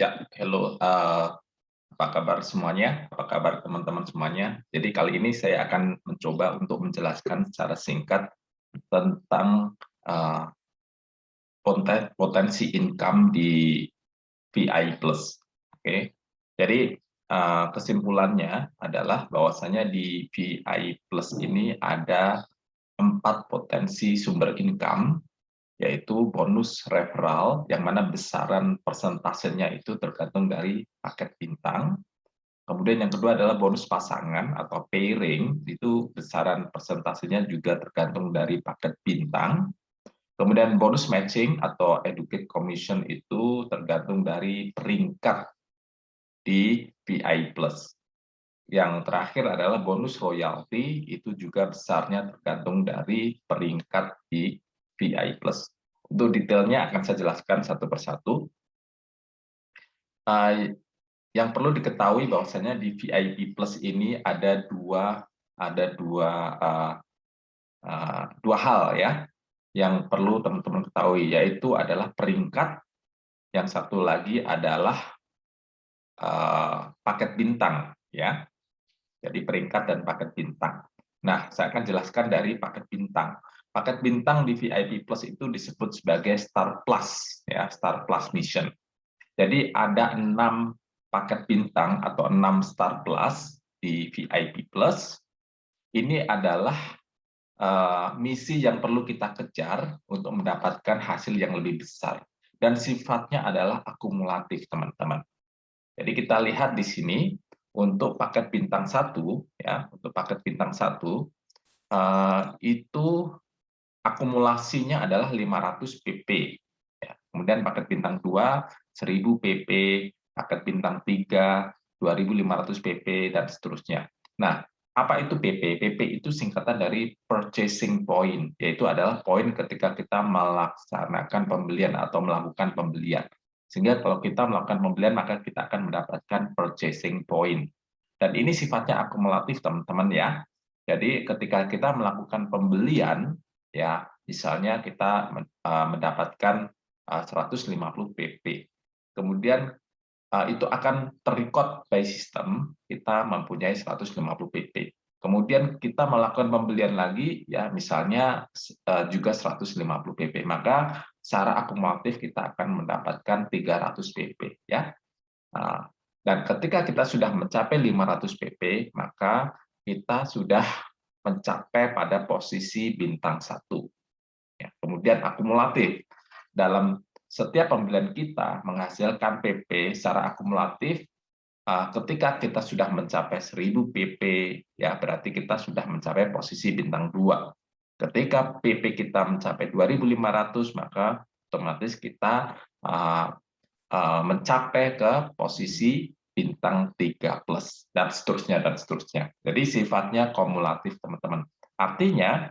Ya, hello, apa kabar semuanya? Apa kabar teman-teman semuanya? Jadi kali ini saya akan mencoba untuk menjelaskan secara singkat tentang uh, potensi income di VI Plus. Oke, jadi kesimpulannya adalah bahwasanya di VI Plus ini ada 4 potensi sumber income, yaitu bonus referral, yang mana besaran persentasenya itu tergantung dari paket bintang. Kemudian yang kedua adalah bonus pasangan atau pairing, itu besaran persentasenya juga tergantung dari paket bintang. Kemudian bonus matching atau educate commission itu tergantung dari peringkat di VI Plus. Yang terakhir adalah bonus royalty, itu juga besarnya tergantung dari peringkat di VI Plus. Untuk detailnya akan saya jelaskan satu persatu. Yang perlu diketahui bahwasanya di VIP Plus ini ada dua hal ya yang perlu teman-teman ketahui, yaitu adalah peringkat, yang satu lagi adalah paket bintang ya. Jadi peringkat dan paket bintang. Nah, saya akan jelaskan dari paket bintang. Paket bintang di VIP Plus itu disebut sebagai Star Plus ya, Star Plus Mission. Jadi ada 6 paket bintang atau 6 Star Plus di VIP Plus. Ini adalah misi yang perlu kita kejar untuk mendapatkan hasil yang lebih besar. Dan sifatnya adalah akumulatif, teman-teman. Jadi kita lihat di sini, untuk paket bintang 1, ya, untuk paket bintang 1, itu akumulasinya adalah 500 pp. Ya. Kemudian paket bintang 2, 1000 pp, paket bintang 3, 2500 pp, dan seterusnya. Nah, apa itu PP? PP itu singkatan dari purchasing point, yaitu adalah poin ketika kita melaksanakan pembelian atau melakukan pembelian. Sehingga kalau kita melakukan pembelian, maka kita akan mendapatkan purchasing point. Dan ini sifatnya akumulatif, teman-teman ya. Jadi ketika kita melakukan pembelian, ya misalnya kita mendapatkan 150 pp. Kemudian itu akan terrecord by system, kita mempunyai 150 pp. Kemudian kita melakukan pembelian lagi, ya misalnya juga 150 pp. Maka secara akumulatif kita akan mendapatkan 300 pp. Ya. Dan ketika kita sudah mencapai 500 pp, maka kita sudah mencapai pada posisi bintang 1. Ya, kemudian akumulatif. Dalam setiap pembelian kita menghasilkan PP secara akumulatif, ketika kita sudah mencapai 1000 PP, ya berarti kita sudah mencapai posisi bintang 2. Ketika PP kita mencapai 2500, maka otomatis kita mencapai ke posisi bintang 3 plus, dan seterusnya, dan seterusnya. Jadi sifatnya kumulatif, teman-teman. Artinya,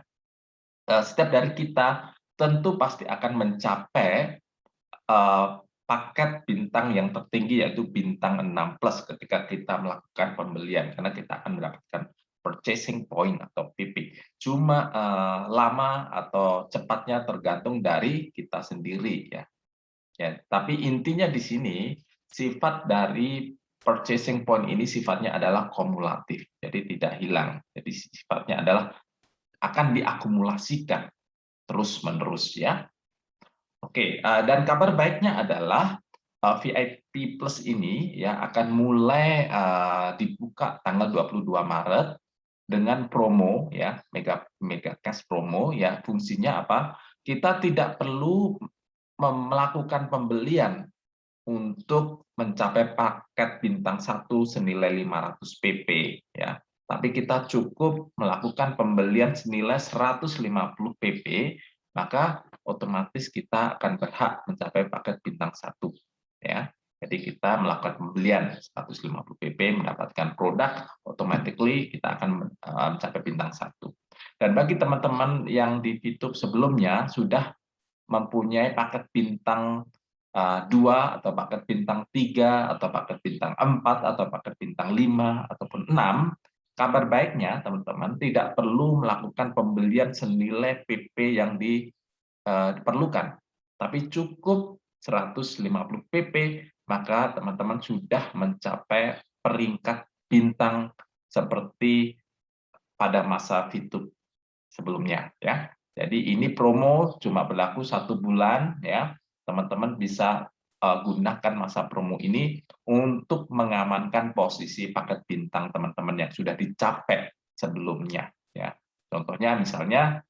setiap dari kita tentu pasti akan mencapai paket bintang yang tertinggi, yaitu bintang 6 plus ketika kita melakukan pembelian, karena kita akan mendapatkan purchasing point atau PP. Cuma lama atau cepatnya tergantung dari kita sendiri ya. Ya, tapi intinya di sini sifat dari purchasing point ini sifatnya adalah kumulatif, jadi tidak hilang. Jadi sifatnya adalah akan diakumulasikan terus-menerus ya. Oke, dan kabar baiknya adalah VIP Plus ini ya akan mulai dibuka tanggal 22 Maret dengan promo ya, mega cash promo ya. Fungsinya apa? Kita tidak perlu melakukan pembelian untuk mencapai paket bintang 1 senilai 500 pp ya. Tapi kita cukup melakukan pembelian senilai 150 pp, maka otomatis kita akan berhak mencapai paket bintang 1 ya. Jadi kita melakukan pembelian 150 pp, mendapatkan produk, automatically kita akan mencapai bintang 1. Dan bagi teman-teman yang di YouTube sebelumnya sudah mempunyai paket bintang 2 atau paket bintang 3 atau paket bintang 4 atau paket bintang 5 ataupun 6, kabar baiknya teman-teman tidak perlu melakukan pembelian senilai PP yang diperlukan, tapi cukup 150 pp, maka teman-teman sudah mencapai peringkat bintang seperti pada masa VTube sebelumnya, ya. Jadi ini promo cuma berlaku 1 bulan, ya. Teman-teman bisa gunakan masa promo ini untuk mengamankan posisi paket bintang teman-teman yang sudah dicapai sebelumnya, ya. Contohnya misalnya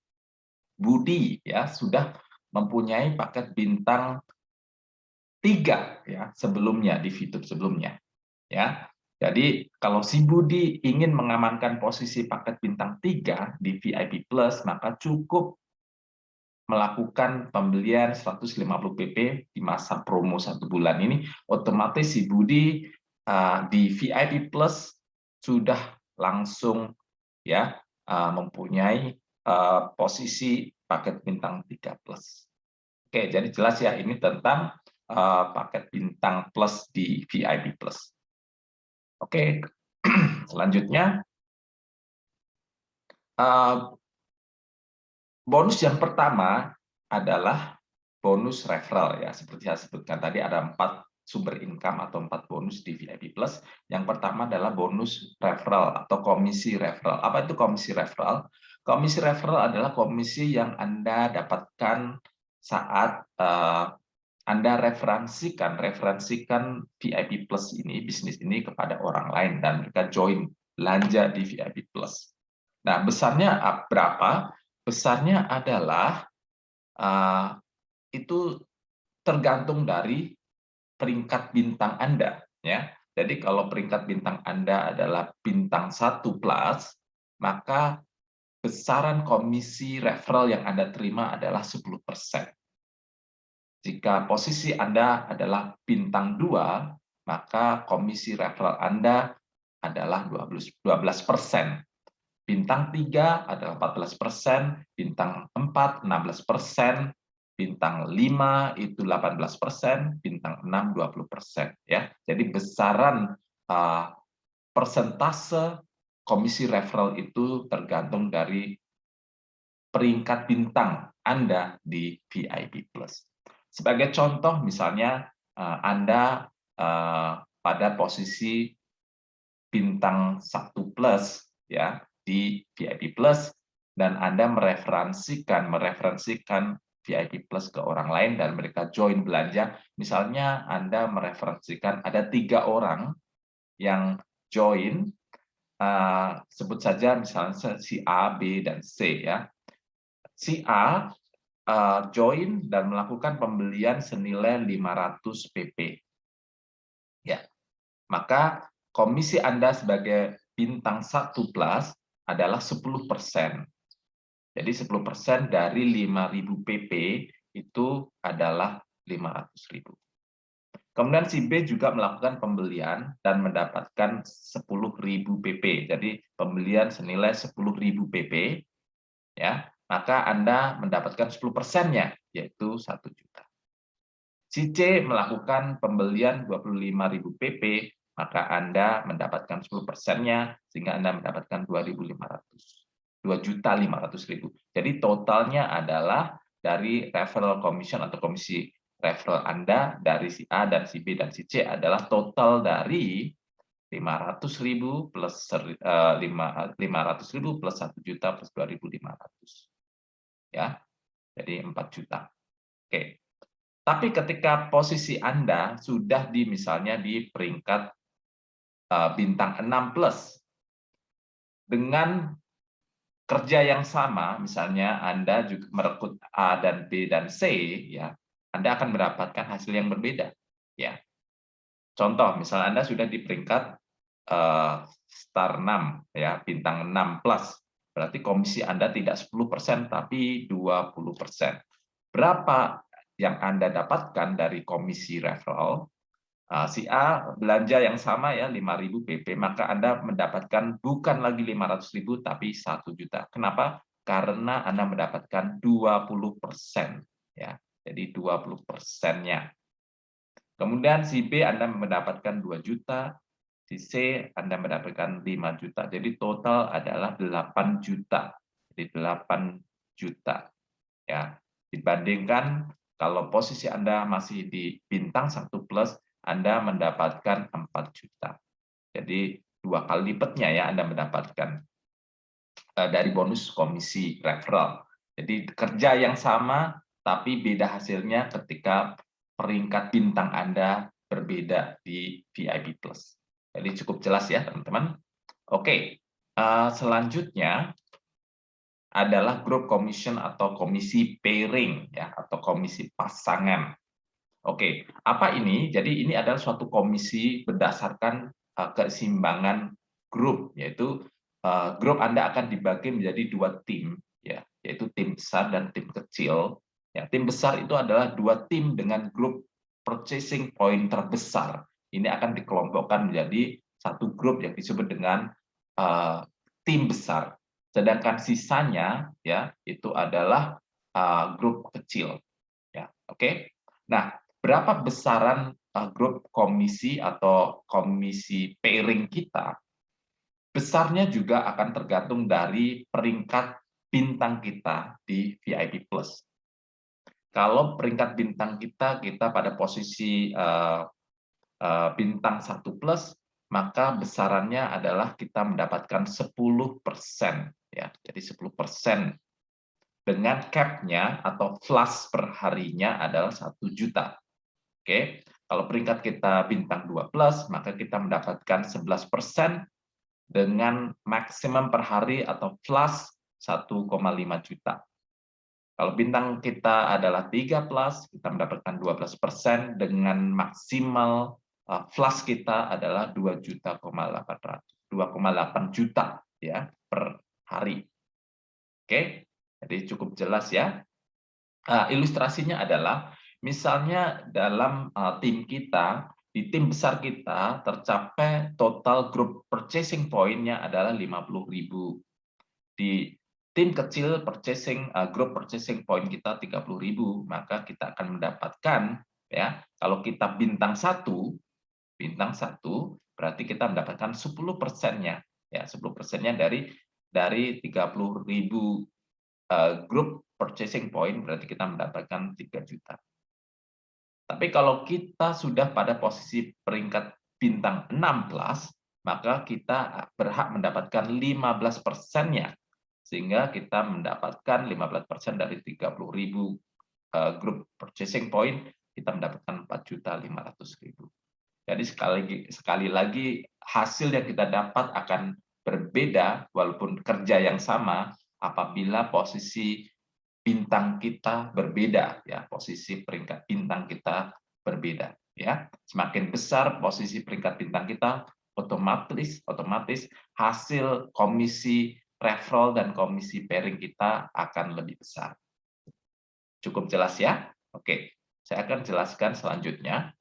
Budi, ya, sudah mempunyai paket bintang 3, ya, sebelumnya di VTube sebelumnya, ya. Jadi kalau si Budi ingin mengamankan posisi paket bintang 3 di VIP Plus, maka cukup melakukan pembelian 150 pp di masa promo 1 bulan ini, otomatis si Budi di VIP Plus sudah langsung, ya, mempunyai posisi paket bintang 3 plus. Oke, jadi jelas ya, ini tentang paket bintang plus di VIP Plus. Oke, selanjutnya bonus yang pertama adalah bonus referral, ya. Seperti saya sebutkan tadi, ada 4 sumber income atau 4 bonus di VIP Plus. Yang pertama adalah bonus referral atau komisi referral. Apa itu komisi referral? Komisi referral adalah komisi yang Anda dapatkan saat Anda referensikan VIP Plus ini, bisnis ini kepada orang lain dan mereka join belanja di VIP Plus. Nah, besarnya berapa? Besarnya adalah itu tergantung dari peringkat bintang Anda, ya. Jadi kalau peringkat bintang Anda adalah bintang 1 plus, maka besaran komisi referral yang Anda terima adalah 10%. Jika posisi Anda adalah bintang 2, maka komisi referral Anda adalah 12%. Bintang 3 adalah 14%, bintang 4 16%, bintang 5 itu 18%, bintang 6 20%, ya. Jadi besaran persentase komisi referral itu tergantung dari peringkat bintang Anda di VIP Plus. Sebagai contoh, misalnya Anda pada posisi bintang 1 plus, ya, di VIP Plus, dan Anda mereferensikan VIP Plus ke orang lain dan mereka join belanja. Misalnya Anda mereferensikan ada 3 orang yang join, sebut saja misalnya si A, B, dan C, ya. Si A join dan melakukan pembelian senilai 500 pp. Ya. Maka komisi Anda sebagai bintang 1 plus adalah 10%. Jadi 10% dari 5.000 pp itu adalah 500.000. Kemudian si B juga melakukan pembelian dan mendapatkan 10.000 pp. Jadi pembelian senilai 10.000 pp, ya. Maka Anda mendapatkan 10%-nya, yaitu 1 juta. Si C melakukan pembelian 25.000 pp, maka Anda mendapatkan 10%-nya, sehingga Anda mendapatkan 2.500.000. Jadi totalnya adalah dari referral commission atau komisi referral Anda dari si A dan si B dan si C adalah total dari 500.000 plus 500.000 plus 1 juta plus 2.500. Ya, jadi 4 juta. Oke. Tapi ketika posisi Anda sudah di misalnya di peringkat bintang 6 plus, dengan kerja yang sama, misalnya Anda juga merekrut A dan B dan C, ya, Anda akan mendapatkan hasil yang berbeda. Ya. Contoh, misalnya Anda sudah di peringkat star 6, ya, bintang 6 plus. Berarti komisi Anda tidak 10%, tapi 20%. Berapa yang Anda dapatkan dari komisi referral? Si A belanja yang sama, ya, 5.000 pp, maka Anda mendapatkan bukan lagi 500.000, tapi 1 juta. Kenapa? Karena Anda mendapatkan 20%. Ya, jadi 20%-nya. Kemudian si B Anda mendapatkan 2 juta, si C Anda mendapatkan 5 juta. Jadi total adalah 8 juta. Jadi 8 juta. Ya, dibandingkan Kalau posisi Anda masih di bintang 1+, Anda mendapatkan 4 juta. Jadi 2 kali lipatnya ya Anda mendapatkan dari bonus komisi referral. Jadi kerja yang sama, tapi beda hasilnya ketika peringkat bintang Anda berbeda di VIP Plus. Jadi cukup jelas ya teman-teman. Oke, selanjutnya adalah grup commission atau komisi pairing ya atau komisi pasangan. Oke, apa ini? Jadi ini adalah suatu komisi berdasarkan keseimbangan grup, yaitu grup Anda akan dibagi menjadi 2 tim ya, yaitu tim besar dan tim kecil. Ya, tim besar itu adalah 2 tim dengan grup purchasing point terbesar. Ini akan dikelompokkan menjadi satu grup yang disebut dengan tim besar. Sedangkan sisanya ya itu adalah grup kecil. Ya, oke. Nah, berapa besaran grup komisi atau komisi pairing kita? Besarnya juga akan tergantung dari peringkat bintang kita di VIP Plus. Kalau peringkat bintang kita pada posisi bintang 1+, maka besarannya adalah kita mendapatkan 10%. Ya, jadi 10% dengan cap-nya atau flash per harinya adalah 1 juta. Oke, kalau peringkat kita bintang 2+, maka kita mendapatkan 11% dengan maksimum per hari atau flash 1,5 juta. Kalau bintang kita adalah 3+, kita mendapatkan 12% dengan maksimal flash kita adalah 2,8 juta ya per hari. Oke, jadi cukup jelas ya. Ilustrasinya adalah misalnya dalam tim kita, di tim besar kita tercapai total group purchasing point-nya adalah 50.000. Di tim kecil group purchasing point kita 30.000, maka kita akan mendapatkan ya, kalau kita bintang 1 berarti kita mendapatkan 10%-nya ya, 10%-nya dari 30.000 grup purchasing point berarti kita mendapatkan 3 juta. Tapi kalau kita sudah pada posisi peringkat bintang 6+, maka kita berhak mendapatkan 15%-nya. Sehingga kita mendapatkan 15% dari 30.000 grup purchasing point, kita mendapatkan 4.500.000. Jadi sekali lagi hasil yang kita dapat akan berbeda walaupun kerja yang sama apabila posisi bintang kita berbeda ya, posisi peringkat bintang kita berbeda ya. Semakin besar posisi peringkat bintang kita, otomatis hasil komisi referral dan komisi pairing kita akan lebih besar. Cukup jelas ya? Oke, saya akan jelaskan selanjutnya.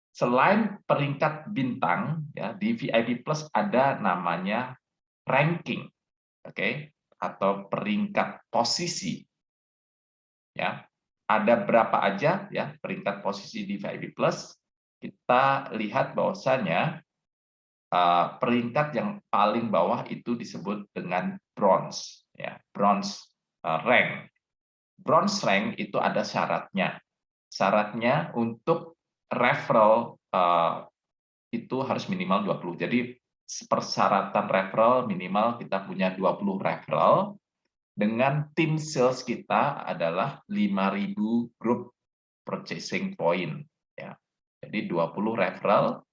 Selain peringkat bintang ya, di VIP Plus ada namanya ranking, oke, atau peringkat posisi. Ya, ada berapa aja ya peringkat posisi di VIP Plus? Kita lihat bahwasanya peringkat yang paling bawah itu disebut dengan bronze, ya, bronze rank. Bronze rank itu ada syaratnya. Syaratnya untuk referral itu harus minimal 20. Jadi persyaratan referral minimal kita punya 20 referral dengan tim sales kita adalah 5.000 grup purchasing point ya. Jadi 20 referral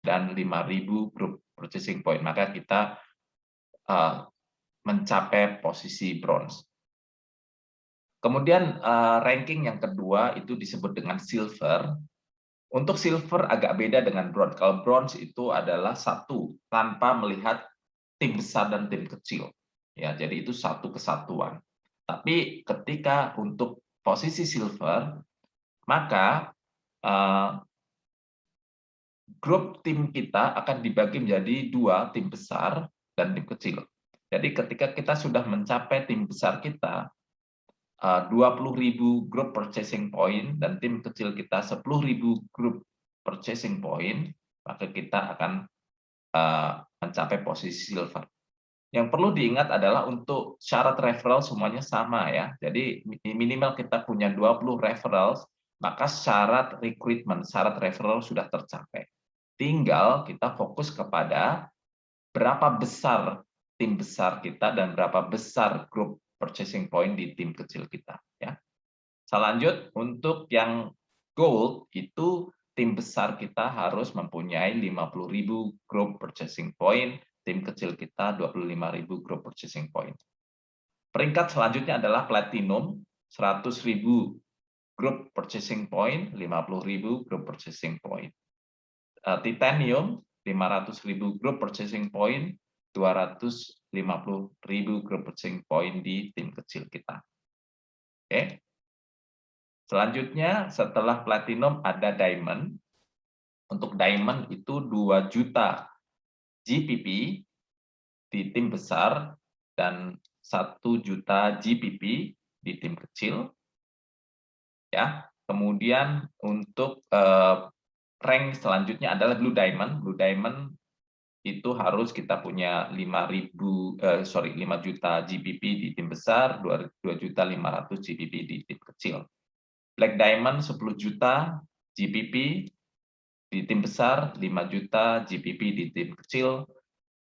dan 5.000 grup purchasing point, maka kita mencapai posisi bronze. Kemudian ranking yang kedua itu disebut dengan silver. Untuk silver agak beda dengan bronze. Kalau bronze itu adalah satu tanpa melihat tim besar dan tim kecil. Ya, jadi itu satu kesatuan. Tapi ketika untuk posisi silver, maka grup tim kita akan dibagi menjadi 2 tim besar dan tim kecil. Jadi ketika kita sudah mencapai tim besar kita 20.000 grup purchasing point dan tim kecil kita 10.000 grup purchasing point, maka kita akan mencapai posisi silver. Yang perlu diingat adalah untuk syarat referral semuanya sama ya. Jadi minimal kita punya 20 referrals, maka syarat recruitment, syarat referral sudah tercapai. Tinggal kita fokus kepada berapa besar tim besar kita dan berapa besar grup purchasing point di tim kecil kita ya. Selanjut untuk yang gold itu tim besar kita harus mempunyai 50.000 group purchasing point, tim kecil kita 25.000 group purchasing point. Peringkat selanjutnya adalah platinum, 100.000 group purchasing point, 50.000 group purchasing point. Titanium, 500.000 group purchasing point, 250.000 group purchasing point di tim kecil kita. Oke. Selanjutnya setelah platinum ada diamond. Untuk diamond itu 2 juta GPP di tim besar dan 1 juta GPP di tim kecil. Ya. Kemudian untuk rank selanjutnya adalah blue diamond. Blue diamond itu harus kita punya 5 juta GPP di tim besar, 2.500.000 GPP di tim kecil. Black diamond 10 juta GPP di tim besar, 5 juta GPP di tim kecil,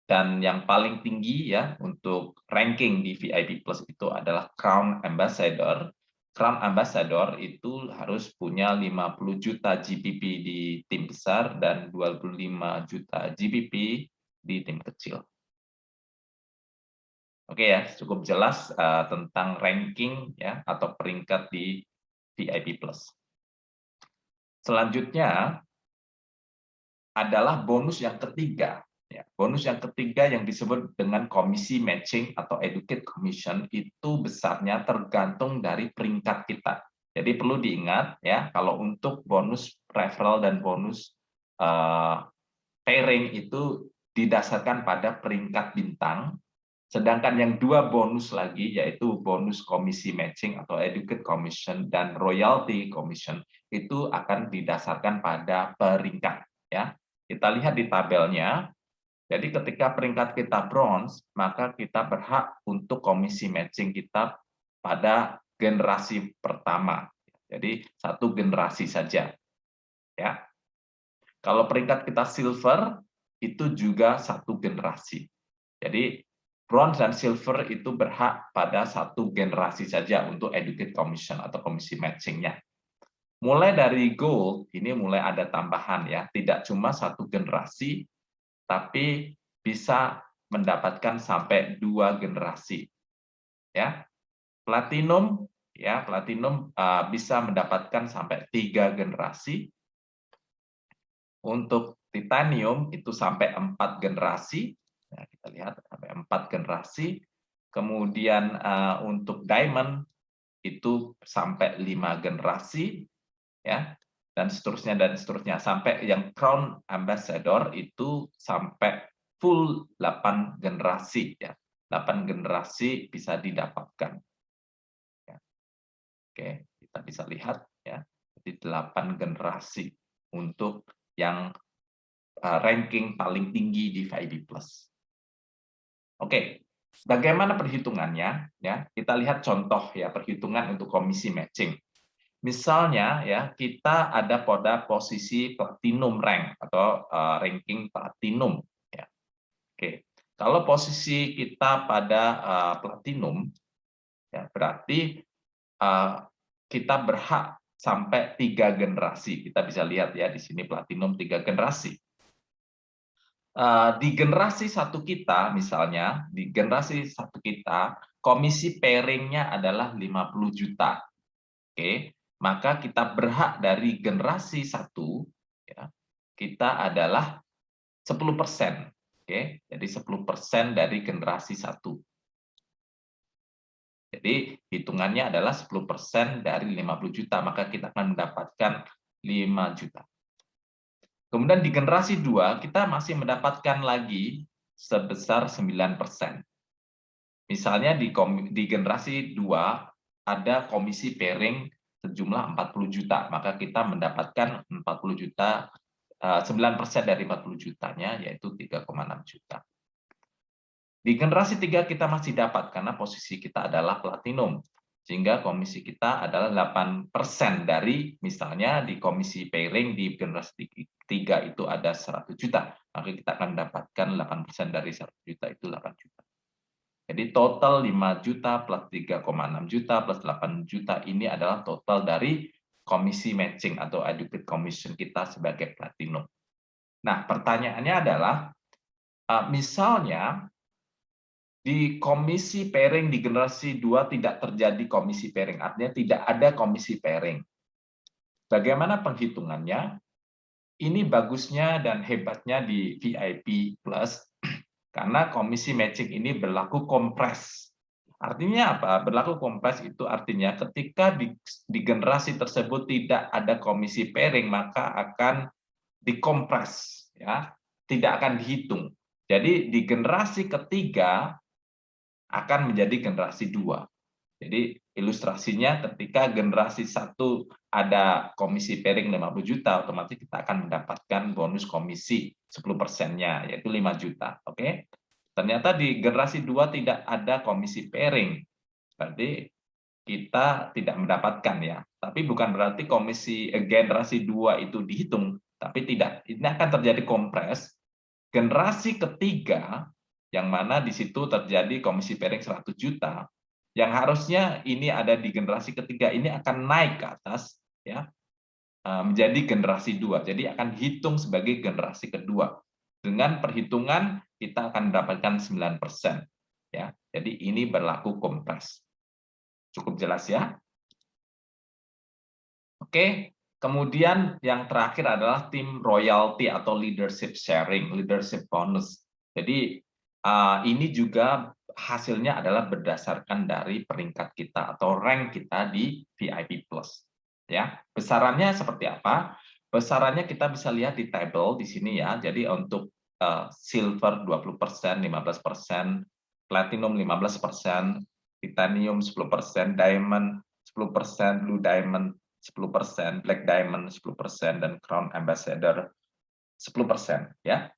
dan yang paling tinggi ya untuk ranking di VIP Plus itu adalah Crown Ambassador. Crown Ambassador itu harus punya 50 juta GPP di tim besar dan 25 juta GPP di tim kecil. Oke ya, cukup jelas tentang ranking ya atau peringkat di VIP Plus. Selanjutnya adalah bonus yang ketiga. Ya, bonus yang ketiga yang disebut dengan komisi matching atau educate commission itu besarnya tergantung dari peringkat kita. Jadi perlu diingat ya, kalau untuk bonus referral dan bonus pairing itu didasarkan pada peringkat bintang, sedangkan yang 2 bonus lagi yaitu bonus komisi matching atau educate commission dan royalty commission itu akan didasarkan pada peringkat ya. Kita lihat di tabelnya. Jadi ketika peringkat kita bronze, maka kita berhak untuk komisi matching kita pada generasi pertama. Jadi 1 generasi saja. Ya. Kalau peringkat kita silver itu juga 1 generasi. Jadi bronze dan silver itu berhak pada 1 generasi saja untuk educate commission atau komisi matchingnya. Mulai dari gold, ini mulai ada tambahan ya, tidak cuma 1 generasi, tapi bisa mendapatkan sampai 2 generasi. Ya. Platinum ya, platinum bisa mendapatkan sampai 3 generasi. Untuk titanium itu sampai 4 generasi. Nah, kita lihat sampai 4 generasi. Kemudian untuk diamond itu sampai 5 generasi ya. Dan seterusnya sampai yang crown ambassador itu sampai full 8 generasi ya. 8 generasi bisa didapatkan. Ya. Oke, kita bisa lihat ya. Jadi 8 generasi untuk yang ranking paling tinggi di VIP Plus. Oke, bagaimana perhitungannya? Ya, kita lihat contoh ya perhitungan untuk komisi matching. Misalnya ya kita ada pada posisi platinum rank atau ranking platinum. Ya. Oke, kalau posisi kita pada platinum, ya berarti kita berhak sampai 3 generasi. Kita bisa lihat ya di sini platinum 3 generasi. Di generasi 1 kita, misalnya di generasi 1 kita, komisi pairing-nya adalah 50 juta. Oke, maka kita berhak dari generasi 1, ya, kita adalah 10%. Oke, jadi 10% dari generasi 1. Jadi hitungannya adalah 10% dari 50 juta, maka kita akan mendapatkan 5 juta. Kemudian di generasi 2, kita masih mendapatkan lagi sebesar 9%. Misalnya di generasi 2, ada komisi pairing sejumlah 40 juta, maka kita mendapatkan 40 juta, 9% dari 40 jutanya, yaitu 3,6 juta. Di generasi 3 kita masih dapat karena posisi kita adalah platinum. Sehingga komisi kita adalah 8% dari, misalnya di komisi pairing di generasi 3 itu ada 100 juta, maka kita akan mendapatkan 8% dari 100 juta itu 8 juta. Jadi total 5 juta plus 3,6 juta plus 8 juta ini adalah total dari komisi matching atau educate commission kita sebagai platinum. Nah, pertanyaannya adalah, misalnya di komisi pairing di generasi 2 tidak terjadi komisi pairing, artinya tidak ada komisi pairing. Bagaimana penghitungannya? Ini bagusnya dan hebatnya di VIP Plus, karena komisi matching ini berlaku kompres. Artinya apa? Berlaku kompres itu artinya ketika di generasi tersebut tidak ada komisi pairing, maka akan dikompres, ya, tidak akan dihitung. Jadi di generasi ketiga akan menjadi generasi 2. Jadi ilustrasinya ketika generasi 1 ada komisi pairing 50 juta, otomatis kita akan mendapatkan bonus komisi 10%-nya, yaitu 5 juta. Oke? Ternyata di generasi 2 tidak ada komisi pairing. Berarti kita tidak mendapatkan, ya. Tapi bukan berarti komisi generasi 2 itu dihitung, tapi tidak. Ini akan terjadi kompres. Generasi ketiga, yang mana di situ terjadi komisi pairing 100 juta, yang harusnya ini ada di generasi ketiga ini akan naik ke atas, ya, menjadi generasi 2. Jadi akan dihitung sebagai generasi kedua. Dengan perhitungan kita akan mendapatkan 9%, ya. Jadi ini berlaku kompres. Cukup jelas, ya? Oke. Kemudian yang terakhir adalah tim royalty atau leadership sharing, leadership bonus. Jadi ini juga hasilnya adalah berdasarkan dari peringkat kita atau rank kita di VIP Plus. Ya, besarannya seperti apa? Besarannya kita bisa lihat di tabel di sini, ya. Jadi untuk silver 20%, 15%, platinum 15%, titanium 10%, diamond 10%, blue diamond 10%, black diamond 10%, dan crown ambassador 10%, ya.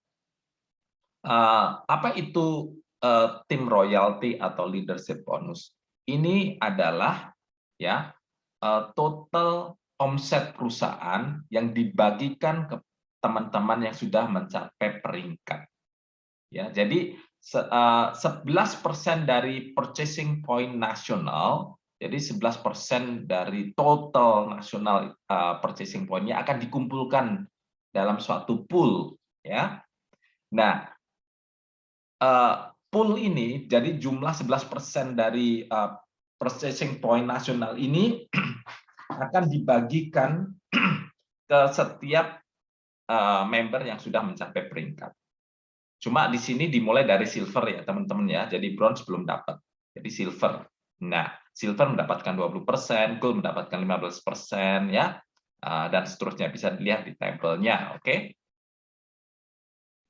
Apa itu tim royalty atau leadership bonus? Ini adalah, ya, total omset perusahaan yang dibagikan ke teman-teman yang sudah mencapai peringkat. Ya, jadi 11% dari purchasing point nasional, jadi 11% dari total nasional purchasing point-nya akan dikumpulkan dalam suatu pool, ya. Nah, pool ini, jadi jumlah 11% dari purchasing point nasional ini akan dibagikan ke setiap member yang sudah mencapai peringkat. Cuma di sini dimulai dari silver, ya teman-teman, ya. Jadi bronze belum dapat. Jadi silver. Nah, silver mendapatkan 20%, gold mendapatkan 15%, ya. Dan seterusnya bisa dilihat di tabelnya, oke?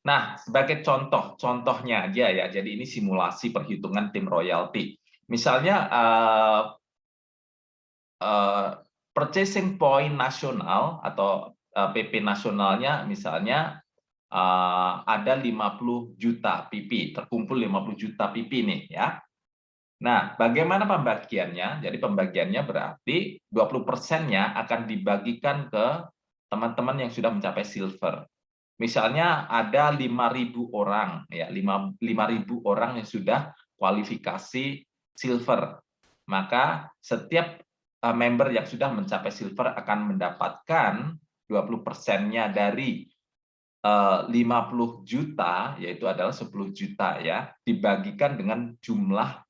Nah, sebagai contohnya aja, ya. Jadi ini simulasi perhitungan tim royalty. Misalnya purchasing point nasional atau PP nasionalnya misalnya ada 50 juta PP, terkumpul 50 juta PP nih, ya. Nah, bagaimana pembagiannya? Jadi pembagiannya berarti 20%-nya akan dibagikan ke teman-teman yang sudah mencapai silver. Misalnya ada 5.000 orang, ya, 5.000 orang yang sudah kualifikasi silver. Maka setiap member yang sudah mencapai silver akan mendapatkan 20%-nya dari 50 juta, yaitu adalah 10 juta, ya, dibagikan dengan jumlah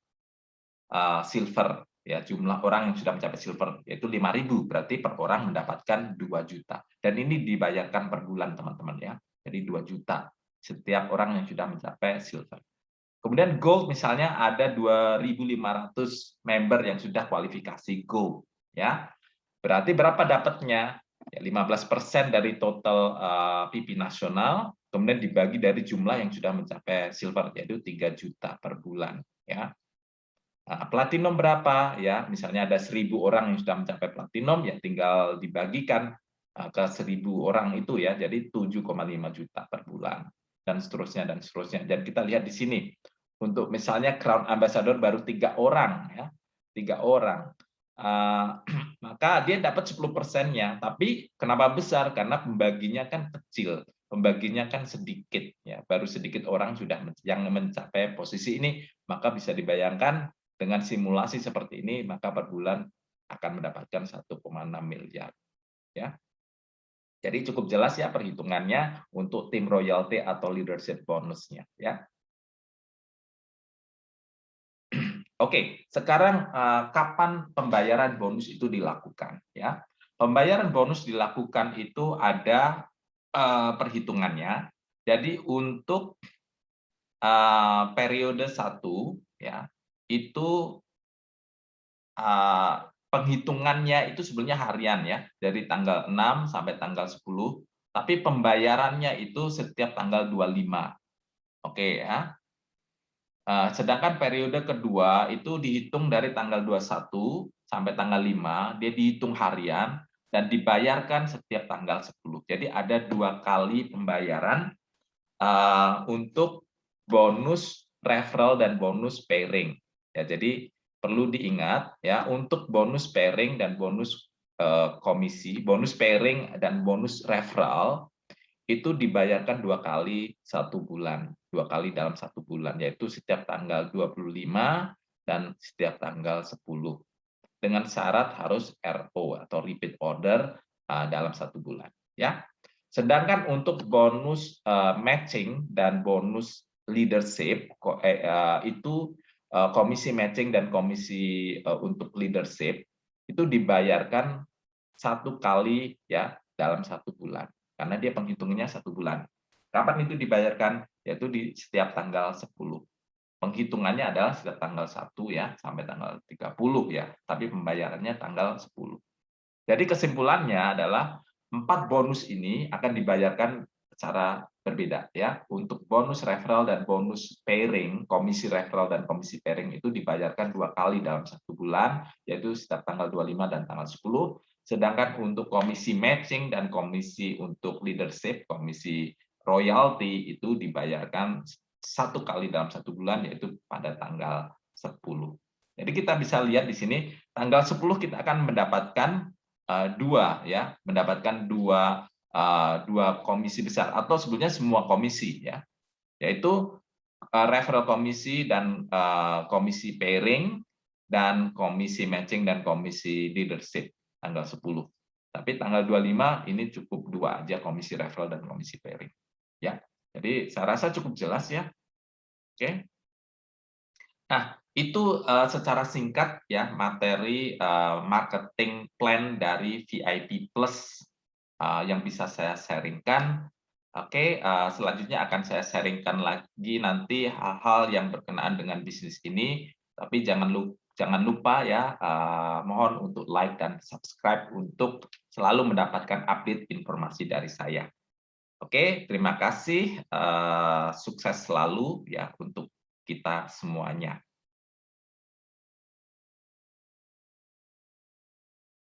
silver, ya, jumlah orang yang sudah mencapai silver, yaitu 5.000, berarti per orang mendapatkan 2 juta. Dan ini dibayarkan per bulan, teman-teman, ya. Jadi 2 juta setiap orang yang sudah mencapai silver. Kemudian gold misalnya ada 2.500 member yang sudah kualifikasi gold, ya. Berarti berapa dapatnya? Ya, 15% dari total PP nasional, kemudian dibagi dari jumlah yang sudah mencapai silver, yaitu 3 juta per bulan, ya. Platinum berapa, ya, misalnya ada 1.000 orang yang sudah mencapai platinum, ya tinggal dibagikan ke 1.000 orang itu, ya, jadi 7,5 juta per bulan, dan seterusnya dan seterusnya. Dan kita lihat di sini untuk misalnya Crown Ambassador baru 3 orang ya, 3 orang. Maka dia dapat 10%-nya, tapi kenapa besar? Karena pembaginya kan kecil, pembaginya kan sedikit ya, baru sedikit orang sudah yang mencapai posisi ini, maka bisa dibayangkan dengan simulasi seperti ini, maka per bulan akan mendapatkan 1,6 miliar ya. Jadi cukup jelas ya perhitungannya untuk tim royalty atau leadership bonusnya ya. Oke, sekarang kapan pembayaran bonus itu dilakukan? Ya, pembayaran bonus dilakukan itu ada perhitungannya. Jadi untuk periode 1 ya itu penghitungannya itu sebenarnya harian ya, dari tanggal 6 sampai tanggal 10, tapi pembayarannya itu setiap tanggal 25. Oke ya. Sedangkan periode kedua itu dihitung dari tanggal 21 sampai tanggal 5, dia dihitung harian dan dibayarkan setiap tanggal 10. Jadi ada 2 kali pembayaran untuk bonus referral dan bonus pairing. Ya, jadi perlu diingat ya, untuk bonus pairing dan bonus komisi, bonus pairing dan bonus referral itu dibayarkan 2 kali 1 bulan, 2 kali dalam 1 bulan, yaitu setiap tanggal 25 dan setiap tanggal 10. Dengan syarat harus RO atau repeat order dalam 1 bulan. Ya. Sedangkan untuk bonus matching dan bonus leadership itu komisi matching dan komisi untuk leadership itu dibayarkan 1 kali ya dalam 1 bulan. Karena dia penghitungannya 1 bulan. Kapan itu dibayarkan? Yaitu di setiap tanggal 10. Penghitungannya adalah setiap tanggal 1 ya sampai tanggal 30 ya, tapi pembayarannya tanggal 10. Jadi kesimpulannya adalah 4 bonus ini akan dibayarkan secara berbeda ya. Untuk bonus referral dan bonus pairing, komisi referral dan komisi pairing itu dibayarkan 2 kali dalam 1 bulan, yaitu setiap tanggal 25 dan tanggal 10. Sedangkan untuk komisi matching dan komisi untuk leadership, komisi royalty itu dibayarkan 1 kali dalam 1 bulan, yaitu pada tanggal 10. Jadi kita bisa lihat di sini tanggal 10 kita akan mendapatkan mendapatkan dua komisi besar atau sebetulnya semua komisi ya, yaitu referral komisi dan komisi pairing dan komisi matching dan komisi leadership tanggal 10. Tapi tanggal 25 ini cukup 2 aja, komisi referral dan komisi pairing. Ya. Jadi saya rasa cukup jelas ya. Oke. Nah, itu secara singkat ya materi marketing plan dari VIP Plus yang bisa saya sharingkan. Oke, selanjutnya akan saya sharingkan lagi nanti hal-hal yang berkenaan dengan bisnis ini. Tapi jangan lupa ya, mohon untuk like dan subscribe untuk selalu mendapatkan update informasi dari saya. Oke, terima kasih. Sukses selalu ya untuk kita semuanya.